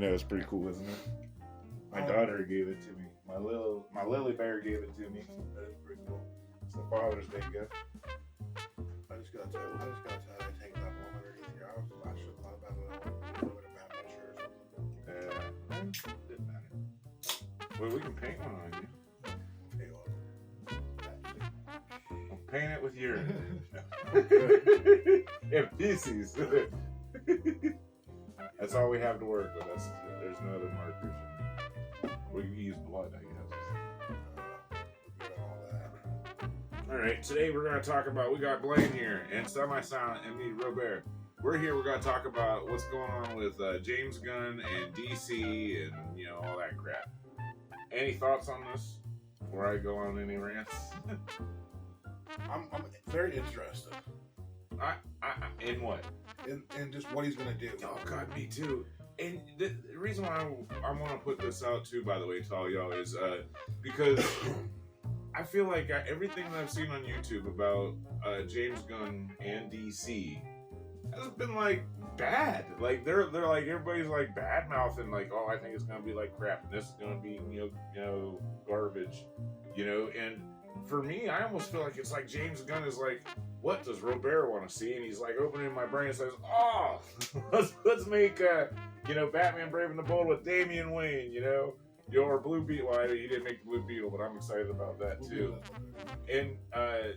that was pretty cool, isn't it? My daughter gave it to me. My Lily Bear gave it to me. That is pretty cool. It's the Father's Day gift. I just gotta tell you, I take that one underneath your house. I should have thought about it. I would have Batman shirt or something. Didn't matter. Well, we can paint one on you. Okay, well, We'll paint it with your and pieces. That's all we have to work with. There's no other markers. We can use blood, I guess. All right, today we're going to talk about, we got Blaine here, and Semi-Silent, and me, Robert. We're here, we're going to talk about what's going on with James Gunn and DC and, all that crap. Any thoughts on this before I go on any rants? I'm very interested. In what? In just what he's gonna do. Oh God, me too. And the reason why I want to put this out too, by the way, to all y'all, is because I feel like everything that I've seen on YouTube about James Gunn and DC has been like bad. Like they're like, everybody's like bad mouthing, like, oh, I think it's gonna be like crap, and this is gonna be garbage, and for me, I almost feel like it's like James Gunn is like, what does Robert want to see? And he's like opening my brain and says, oh, let's make Batman Brave and the Bold with Damian Wayne, or Blue Beetle. Well, he didn't make the Blue Beetle, but I'm excited about that too. And I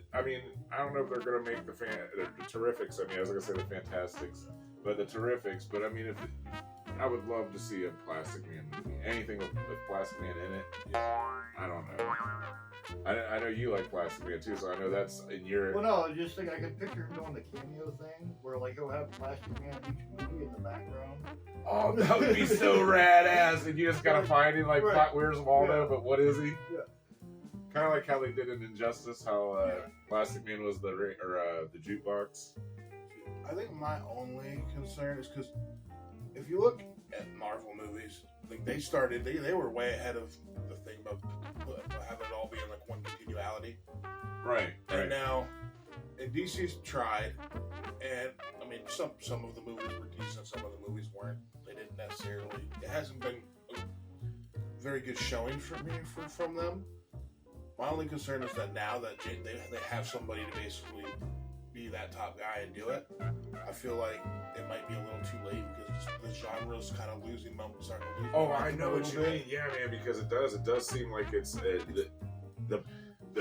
don't know if they're gonna make the Terrifics. I was gonna say the Fantastics, but the Terrifics. But I would love to see a Plastic Man movie. Anything with Plastic Man in it. I don't know. I know you like Plastic Man too, so I know that's in your. Well, no, I just think I can picture him doing the cameo thing, where like he'll have Plastic Man in each movie in the background. Oh, that would be so rad ass, and you just gotta find him like, where's Waldo, but what is he? Yeah. Kind of like how they did in Injustice, how Plastic Man was the jukebox. I think my only concern is because if you look at Marvel movies, like they were way ahead of the thing about having it all be in like one continuality. Right. And now, and DC's tried, and some of the movies were decent, some of the movies weren't. They didn't necessarily. It hasn't been a very good showing for me from them. My only concern is that now that they have somebody to basically be that top guy and do it, I feel like it might be a little too late because the genre's kind of losing momentum. Oh, I know what you mean. Yeah, man, because it does seem like it's the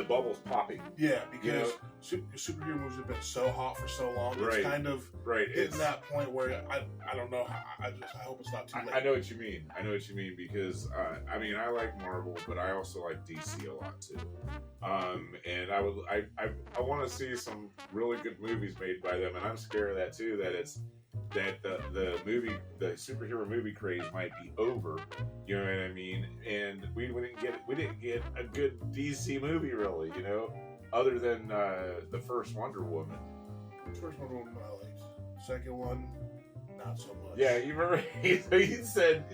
bubble's popping. Yeah, because superhero movies have been so hot for so long. It's kind of hitting that point where I don't know. I hope it's not too late. I know what you mean. Because I like Marvel, but I also like DC a lot too. And I want to see some really good movies made by them, and I'm scared of that too. That the superhero movie craze might be over, you know what I mean? And we didn't get a good DC movie really, other than the first Wonder Woman. First Wonder Woman I liked. Second one, not so much. Yeah, you remember he said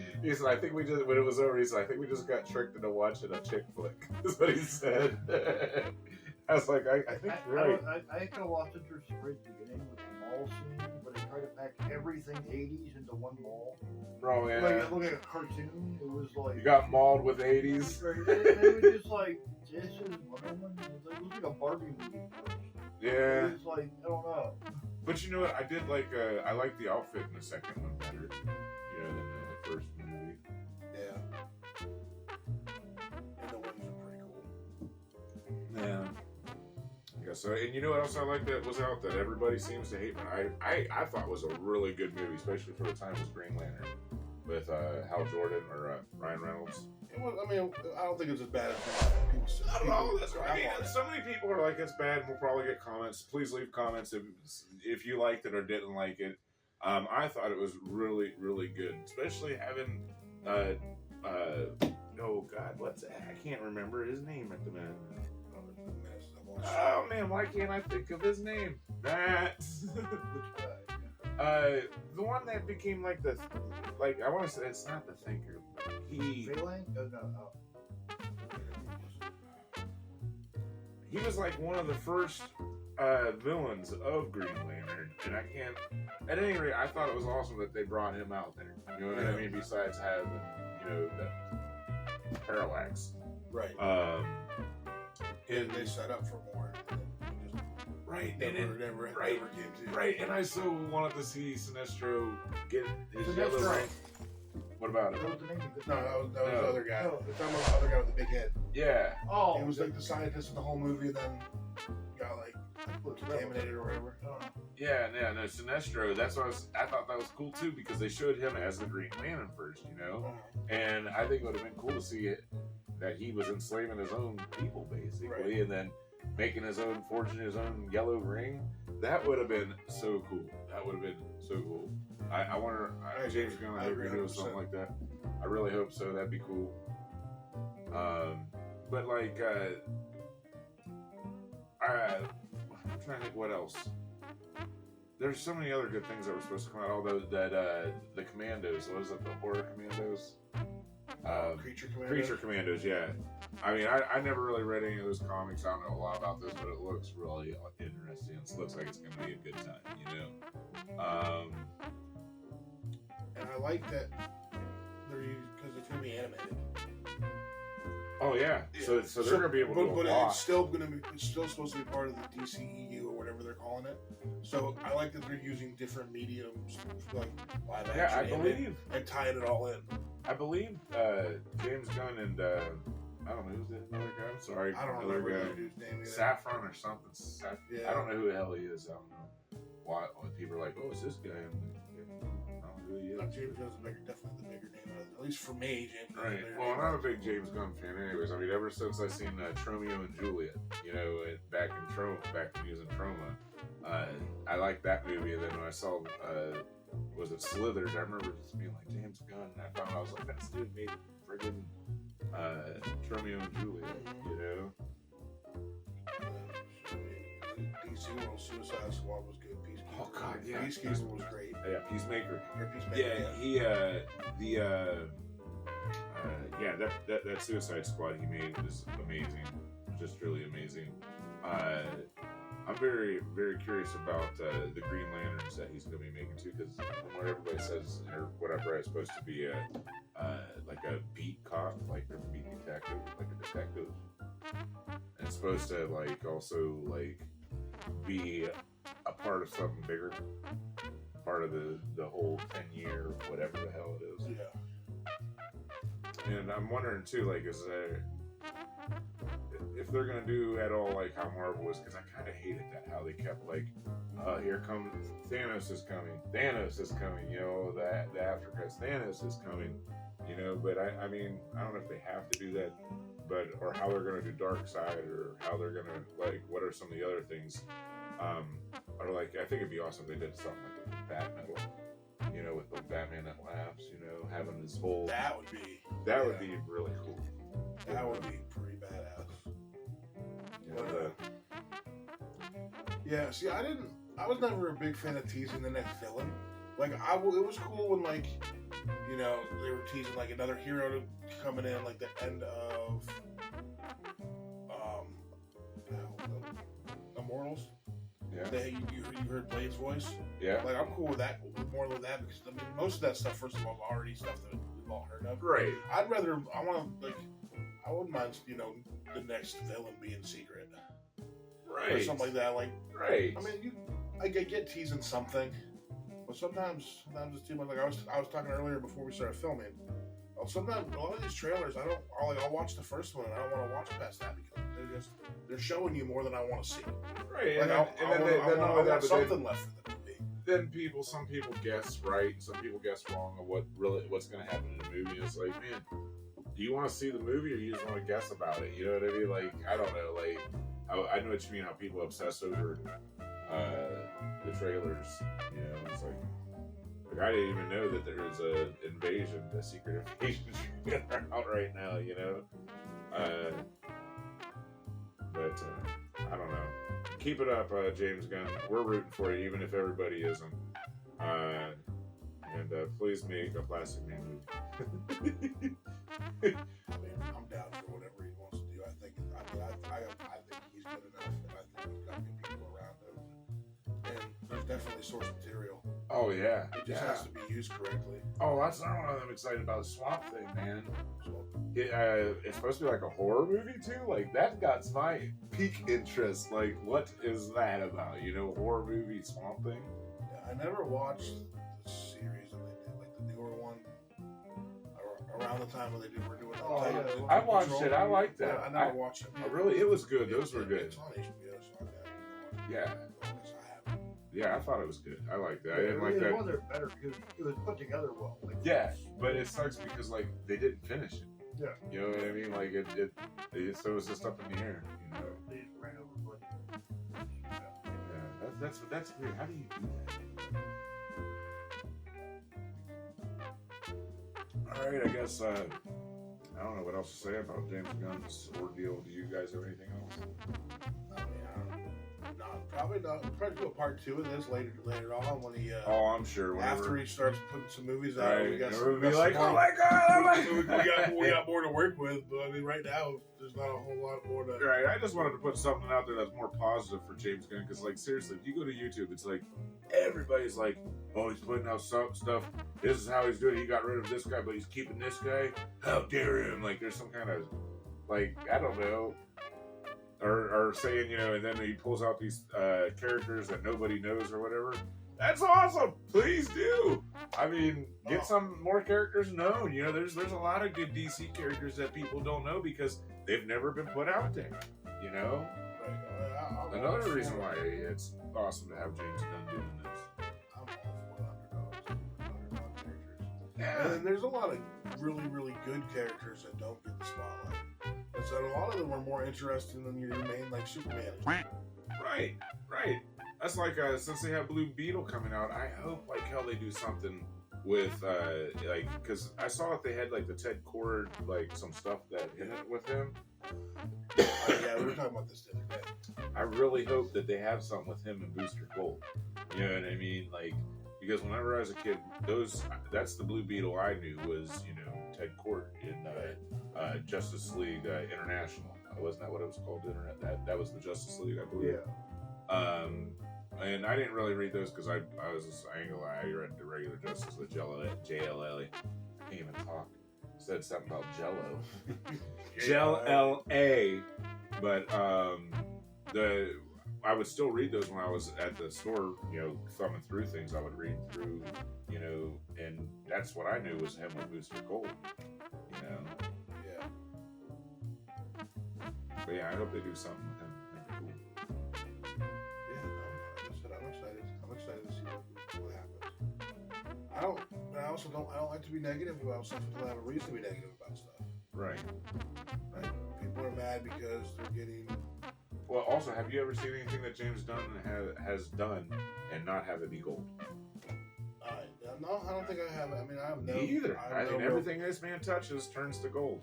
I think we just, when it was over, he said, I think we just got tricked into watching a chick flick. That's what he said. I was like, I think you're right. I think I lost interest right at the beginning with the mall scene, but they tried to pack everything 80s into one mall. Bro, yeah. Like, look at a cartoon, it was like... You got mauled with 80s? Right, they were just like, this is Wonder Woman? It was like a Barbie movie first. Yeah. It was like, I don't know. But you know what, I did like, I liked the outfit in the second one better, than the first movie. Yeah. And the wings are pretty cool. Yeah. Yeah, so, and you know what else I like that was out that everybody seems to hate, but I thought was a really good movie, especially for the time, was Green Lantern with Hal Jordan or Ryan Reynolds. Well, I don't think it's as bad as people say. I don't know. That's right. So many people are like, it's bad, and we'll probably get comments. Please leave comments if you liked it or didn't like it. I thought it was really, really good, especially having oh God, I can't remember his name at the minute. Oh man, why can't I think of his name? Which guy? The one that became like I want to say it's not the Thinker. Blaine? No. He was like one of the first villains of Green Lantern, and I can't. At any rate, I thought it was awesome that they brought him out there. You know what I mean? Besides having, that parallax. Right. And they set up for more. Right. Never came to. Right. And I so wanted to see Sinestro get his Sinestro. yellow ring. What about it? That was the name of the No, that was the other guy. No. The other guy with the big head. Yeah. Oh, He was like the scientist in the whole movie, and then got like contaminated or whatever. Yeah, no, Sinestro. That's what I thought that was cool too because they showed him as the Green Lantern first, and I think it would have been cool to see it that he was enslaving his own people basically, Right. and then forging his own yellow ring. That would have been so cool. That would have been so cool. I wonder, James Gunn, I hope you're doing something like that. I really hope so. That'd be cool. But like, I'm trying to think what else. There's so many other good things that were supposed to come out. Although the Commandos, what is it? The horror Commandos. Creature Commandos, yeah. I mean, I never really read any of those comics. I don't know a lot about this, but it looks really interesting. It looks like it's going to be a good time, And I like that because it's going to be animated. Oh yeah, so they're going to be able to do a but lot. it's still supposed to be part of the DCEU or whatever they're calling it. So I like that they're using different mediums like live action. Yeah, I believe, and tying it all in. I believe James Gunn and I don't know who's that other guy. I'm sorry, I don't another remember guy. the dude's name either. Saffron or something. Yeah. I don't know who the hell he is. I don't know why. When people are like, "Oh, it's this guy," I'm like, I don't know who he is. James Gunn's definitely the bigger name. At least for me, James Gunn's Right. the bigger Well, name. I'm not a big James Gunn fan, anyways. I mean, ever since I seen Tromeo and Juliet, back when he was in Troma, I liked that movie. And then when I saw, was it Slithers? I remember just being like, James Gunn. And I found out, I was like, that dude made friggin' Tromeo and Juliet, DC World Suicide Squad was good. Peacekeeper. Oh, God, yeah. Peacekeeper was great. Yeah, Peacemaker. Peacemaker, That Suicide Squad he made was amazing, just really amazing. I'm very, very curious about the Green Lanterns that he's going to be making too, because from what everybody says or whatever, it's supposed to be like a beat cop, like a beat detective, like a detective. And it's supposed to also be a part of something bigger, part of the whole 10-year whatever the hell it is. Yeah. And I'm wondering too, is there, if they're gonna do at all how Marvel was, because I kind of hated that how they kept here comes Thanos is coming, the after credits, Thanos is coming, But I mean, I don't know if they have to do that, or how they're gonna do Dark Side, or how they're gonna what are some of the other things. Or I think it'd be awesome if they did something like Bat Metal, with the Batman that laughs, having this whole. That would be really cool. That would be pretty badass. Yeah, see, I was never a big fan of teasing the next villain. It was cool when they were teasing another hero coming in the end of Immortals. Yeah. You heard Blaine's voice. Yeah. I'm cool with that, more with that, because most of that stuff, first of all, is already stuff that we've all heard of. Right. I wouldn't mind, the next villain being secret. Right. Or something like that. Right. I mean, I get teasing something, but sometimes it's too much. I was talking earlier before we started filming. Sometimes a lot of these trailers, I'll watch the first one and I don't want to watch past that because they're showing you more than I want to see. Right. I want something left for the movie. Then some people guess right, some people guess wrong of what's going to happen in the movie. It's like, man, do you want to see the movie or you just want to guess about it? You know what I mean? I don't know. I know what you mean. How people obsess over the trailers. It's like I didn't even know that there was a secret invasion out right now. But I don't know. Keep it up, James Gunn. We're rooting for you, even if everybody isn't. And please make a Plastic Man movie. I mean, I'm down for whatever he wants to do. I think he's good enough, and I think he's got good people around him. And there's definitely source material. Oh yeah. It just has to be used correctly. Oh, that's not one I'm excited about. The Swamp Thing, man. So, It's supposed to be like a horror movie too. Like that got my peak interest. Like, what is that about? You know, horror movie Swamp Thing. yeah, I never watched the series that they did, like the newer one. Around the time when they were doing that. Oh, Titan yeah, I watched it. I liked that. Yeah, I never watched it. Really, it was good. Those were good. It's on HBO, so I Yeah. have it. Yeah, I thought it was good. I liked it. I Yeah, didn't like it that. was better because it was put together well. Like, Yeah, but it sucks because like they didn't finish it. Yeah. You know what I mean? Like so it was just up in the air. You know. They just ran over budget. Yeah, that's weird. How do you do that? All right, I guess I don't know what else to say about James Gunn's ordeal. Do you guys have anything else? Probably not. We'll probably do a part 2 of this later on when he. Oh, I'm sure. After he starts putting some movies out, Right. we got We'll some. be We got like, some oh more. my god! We got more to work with, but I mean, right now there's not a whole lot more to. Right, I just wanted to put something out there that's more positive for James Gunn because, like, seriously, if you go to YouTube, it's like everybody's like, "Oh, he's putting out some stuff. This is how he's doing. He got rid of this guy, but he's keeping this guy. How dare him!" Like, there's some kind of, like, I don't know, or saying, you know, and then he pulls out these characters that nobody knows or whatever. That's awesome. Please do. I mean, get some more characters known. You know, there's a lot of good DC characters that people don't know because they've never been put out there. You know, another reason why it's awesome to have James Gunn doing this. I'm all for underdog characters. Yeah. And then there's a lot of really, really good characters that don't get the spotlight. And so a lot of them are more interesting than your main, like, Superman. Right. That's like since they have Blue Beetle coming out, I hope like hell they do something with like because I saw that they had like the Ted Cord like some stuff that in it with him. Yeah, we were talking about this the other day. I really hope that they have something with him and Booster Gold. You know what I mean? Like because whenever I was a kid, that's the Blue Beetle I knew was Ted Cord in Justice League International. Wasn't that what it was called? That was the Justice League, I believe. Yeah. And I didn't really read those because I ain't gonna lie, I read the regular Justice League JLL. I can't even talk. Said something about Jello. JLA. But I would still read those when I was at the store, thumbing through things. I would read through, and that's what I knew was him with Booster Gold. Yeah. But yeah, I hope they do something with him. That'd be cool. I'm excited to see what happens. I don't like to be negative about stuff until I have a reason to be negative about stuff. Right. People are mad because they're getting. Well, also, have you ever seen anything that James Gunn has done and not have it be gold? No, I don't think I have. I mean, I have no. Me either. I think no everything this man touches turns to gold.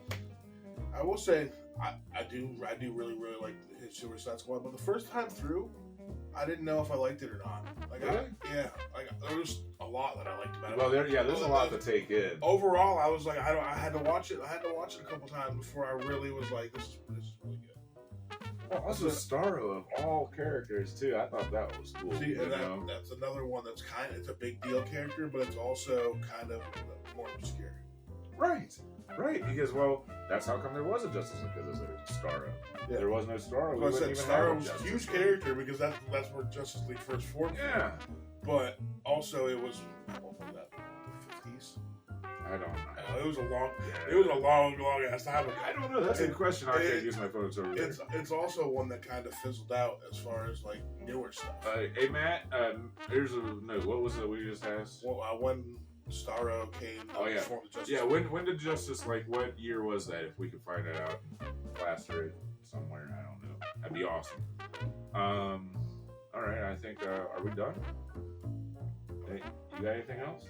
I will say, I do really like his Suicide Squad, but the first time through, I didn't know if I liked it or not. Really? There was a lot that I liked about it. Well, there's a lot to take in. Overall, I was like, I had to watch it. I had to watch it a couple times before I really was like, this is really good. Well, also Starro of all characters too. I thought that was cool. See, and that's another one that's it's a big deal character, but it's also kind of more obscure. Right. Because that's how come there was a Justice League because there's Starro. Yeah. There was no Starro. Well, I said Starro was a huge character because that's where Justice League first formed. Yeah. But also it was what was that? The 50s. I don't know. It was a long ass time ago. I don't know. That's a question. I can't use my phones over there. It's also one that kind of fizzled out as far as like newer stuff. Hey Matt, here's a note. What was it we just asked? Well, when Starro came, formed the Justice League. When did Justice what year was that? If we could find that out and plaster it somewhere, I don't know. That'd be awesome. All right, I think are we done? Hey, you got anything else?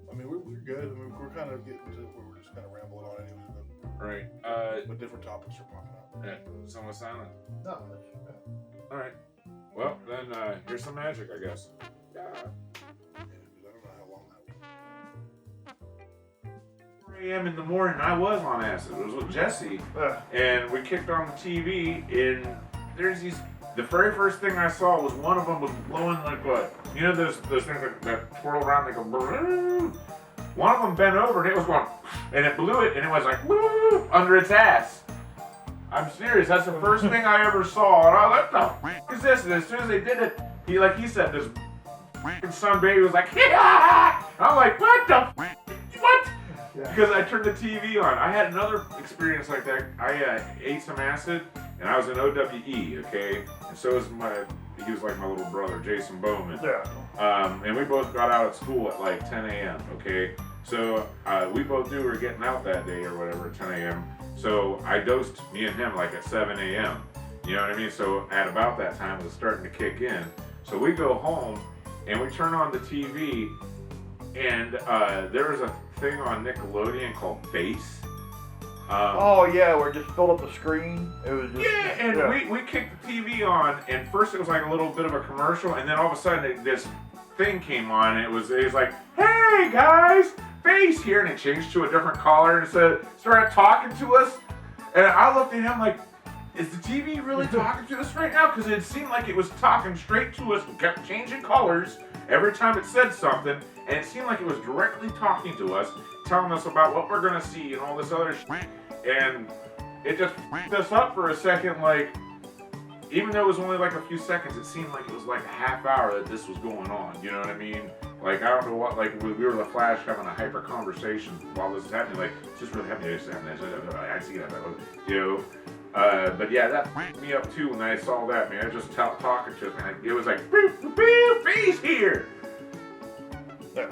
I mean, we're good. I mean, we're kind of getting to where we're just kind of rambling on anyways. Right. But different topics are popping up. Yeah. Someone silent. No, that's bad. All right. Well, then here's some magic, I guess. Yeah. I don't know how long that was. 3 a.m. in the morning, I was on acid. It was with Jesse, and we kicked on the TV, and there's these. The very first thing I saw was one of them was blowing like what You know those things that twirl around, they go brrrr. One of them bent over and it was going, and it blew it, and it was like woo, under its ass. I'm serious. That's the first thing I ever saw. And I was like, what the f is this? And as soon as they did it, he said, this son baby was like, yeah! I'm like, what the f? What? Yeah. Because I turned the TV on. I had another experience like that. I ate some acid, and I was in OWE, okay? And so was he was like my little brother, Jason Bowman. Yeah. And we both got out at school at like 10 a.m., okay? So we both knew we were getting out that day or whatever at 10 a.m. So I dosed me and him like at 7 a.m. You know what I mean? So at about that time it was starting to kick in. So we go home and we turn on the TV, and there was a thing on Nickelodeon called Bass. Oh yeah, where it just filled up the screen. It was just, Yeah, and we kicked the TV on, and first it was like a little bit of a commercial, and then all of a sudden this thing came on, and it was like, hey guys, Bass here, and it changed to a different color, and started talking to us, and I looked at him like, is the TV really talking to us right now? Because it seemed like it was talking straight to us, and kept changing colors every time it said something, and it seemed like it was directly talking to us, telling us about what we're gonna see and all this other shit. And it just f***ed us up for a second, like, even though it was only like a few seconds, it seemed like it was like a half hour that this was going on, you know what I mean? Like, I don't know what, like, we were the Flash having a hyper conversation while this is happening, like, is this really happening? I see that, you know? But yeah, that f***ed me up too when I saw that, man. I was just talking to it, man. It was like, Bass here! Yeah.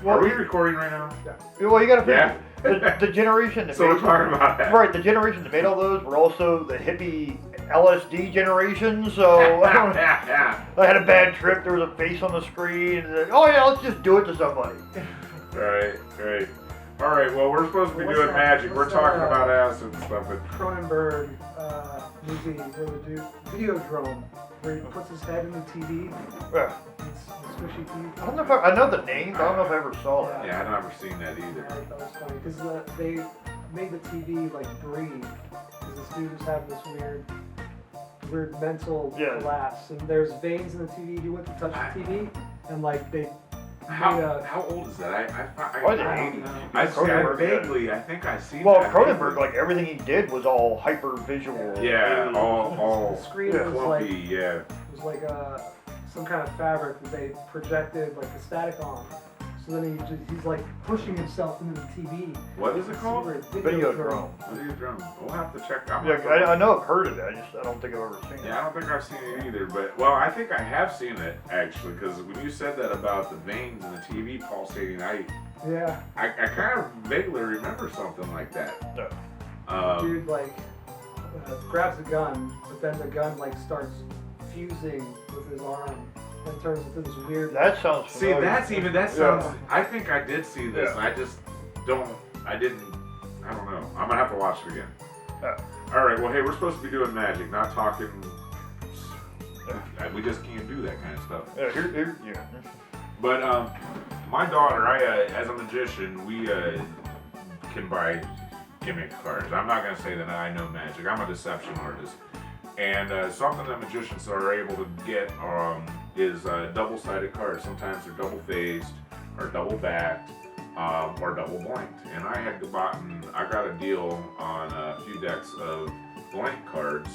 Are we recording right now? Yeah. Well, you gotta Yeah. the generation that So made we're talking about that. right, the generation that made all those were also the hippie LSD generation. So Yeah. I had a bad trip. There was a face on the screen. And oh yeah, let's just do it to somebody. Right. All right. Well, we're supposed to be doing magic. We're talking about acid and stuff. But Cronenberg movie where the dude Videodrome, where he puts his head in the TV. Yeah. It's squishy TV. I don't know if I know the name, but I don't know if I ever saw that. yeah, I've never seen that Yeah, either. I thought it was funny because they made the TV like breathe because this dude was having this weird mental collapse, and there's veins in the TV. He went to touch the TV, and like they. How old is that? Probably the 80s. I think I seen Well, that. Cronenberg, like everything he did was all hyper visual. Yeah, all the screen was like clumpy, yeah. it was like some kind of fabric that they projected like a static on. So then he's like pushing himself into the TV. What is it called? Videodrome. Videodrome. We'll have to check out. Yeah, I know I've heard of it. I don't think I've ever seen it. Yeah, I don't think I've seen it either. But well, I think I have seen it actually, because when you said that about the veins in the TV pulsating, I kind of vaguely remember something like that. No. Dude like grabs a gun, but then the gun like starts fusing with his arm and turns into this weird. That sounds familiar. that sounds. I think I did see this. I just don't. I don't know. I'm gonna have to watch it again. All right. Well, hey, we're supposed to be doing magic, not talking. We just can't do that kind of stuff. Yeah. But my daughter, as a magician, we can buy gimmick cards. I'm not gonna say that I know magic. I'm a deception artist, and something that magicians are able to get is double-sided cards. Sometimes they're double-faced, or double-backed, or double-blanked. And I got a deal on a few decks of blank cards,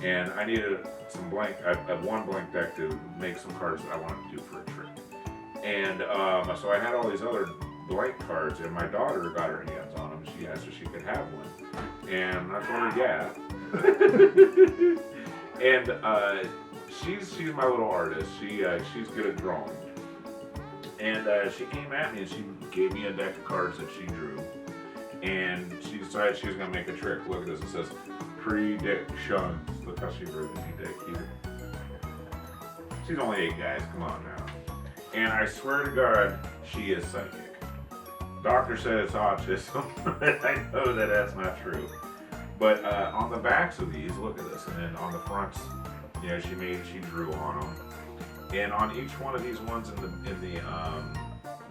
and I needed some blank. I have one blank deck to make some cards that I wanted to do for a trick. And so I had all these other blank cards, and my daughter got her hands on them. She asked if she could have one, and I told her yeah. And she's my little artist. She's good at drawing. And she came at me and she gave me a deck of cards that she drew. And she decided she was gonna make a trick. Look at this. It says predictions. Look how she wrote it. She's only 8, guys. Come on now. And I swear to God, she is psychic. Doctor said it's autism. I know that that's not true. But on the backs of these, look at this. And then on the fronts, she drew on them. And on each one of these ones in the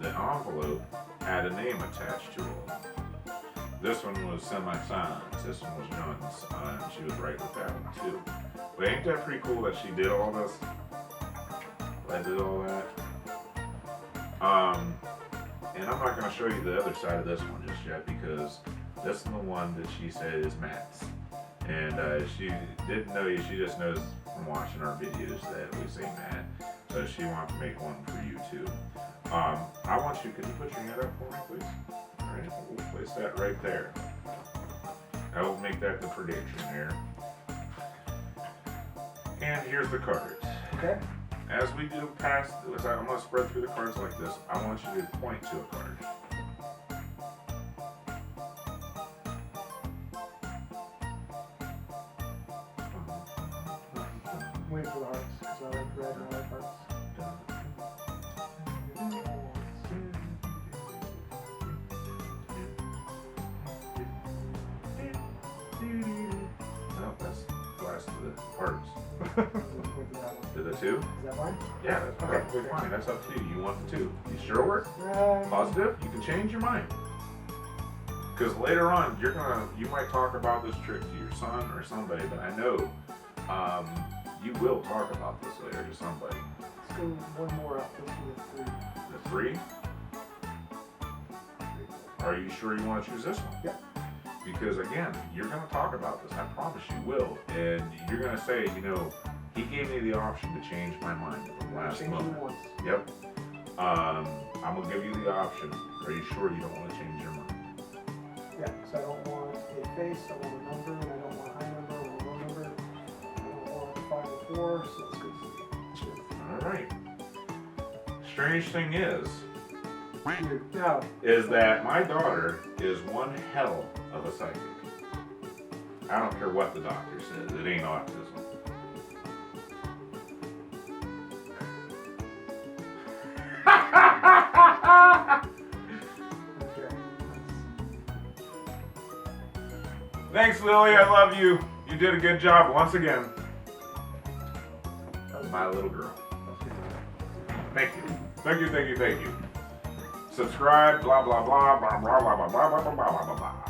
envelope had a name attached to it. this one was semi-silent. This one was guns. And she was right with that one too. But ain't that pretty cool that she did all this? I did all that. And I'm not going to show you the other side of this one just yet because this is the one that she said is Matt's. And she didn't know you, she just knows from watching our videos that we say Matt. So she wants to make one for you too. I want you, could you put your hand up for me please? Alright, we'll place that right there. I will make that the prediction here. And here's the cards. Okay. As we do past, I'm going to spread through the cards like this. I want you to point to a card. Wait for the hearts, because I like red and I like hearts. No, that's the last of the hearts. Wait for that one. To the two? Is that mine? Yeah, that's perfectly fine. That's up to you. You want the two. You sure? Um, Positive? You can change your mind. Because later on, you might talk about this trick to your son or somebody, but I know you will talk about this later to somebody. Let's go one more up. Let's do The three? Are you sure you want to choose this one? Yep. Because again, you're going to talk about this. I promise you will. And you're going to say, he gave me the option to change my mind at the last Change it moment. once. Yep. I'm going to give you the option. Are you sure you don't want to change your mind? Yeah, so I don't want a face, I want a number, and I don't want a high number, I want a low number. I don't want 5 or 4, so let's go 3. All right. Strange thing is No. that my daughter is one hell of a psychic. I don't care what the doctor says. It ain't autism. Okay. Thanks, Lily. I love you. You did a good job once again. That was my little girl. Thank you. Thank you, thank you, thank you. Subscribe, blah, blah, blah, blah, blah, blah, blah, blah, blah, blah, blah, blah, blah.